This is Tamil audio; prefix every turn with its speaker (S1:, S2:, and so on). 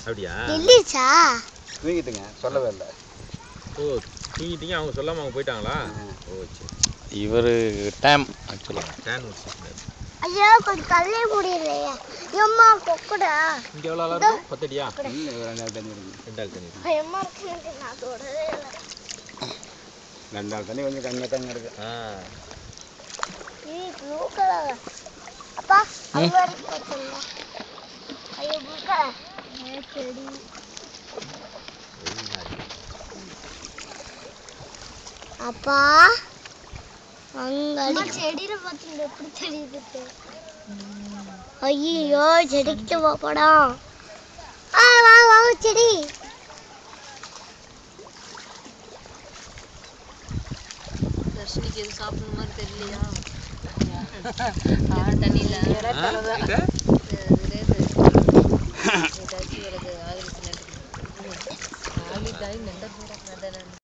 S1: அப்படியா
S2: தூங்கிட்டுங்க சொல்லவே இல்லை.
S1: ஓ தூங்கிட்டீங்க, அவங்க சொல்லாமல் அவங்க போயிட்டாங்களா? ஓ சரி.
S3: இவர் டைம் ஆக்சுவலாக
S1: டேன் முடிச்சுட்டு
S4: ஐயா கொஞ்சம் தள்ளி முடியலையா அம்மா கொக்குடா
S1: இங்கே எவ்வளோ இருக்கும்? 10 அடியா?
S2: 2 நாள் தண்ணி இருக்கு.
S1: 2 நாள் தண்ணி.
S4: அம்மா இருக்கு நான் தொடவே இல்லை.
S2: 2 நாள் தண்ணி கொஞ்சம் கம்மியாக தாங்க இருக்கு.
S4: ப்ளூ கலர் அப்பா அது வரைக்கும் பார்த்தோம்னா ஐயோ ப்ளூ கலர் செடி அப்பா அங்க செடியில பார்த்தீங்க எப்படி தெரியுது? ஐயோ செடிக்கிட்ட போடா. வா வா செடி
S5: தர்ஷினிக்கு எது சாப்பிடுற மாதிரி தெரியலையா? தண்ணியில் ஏதாச்சும் வருது ஆவிதாய் நெண்ட போகிறேன்.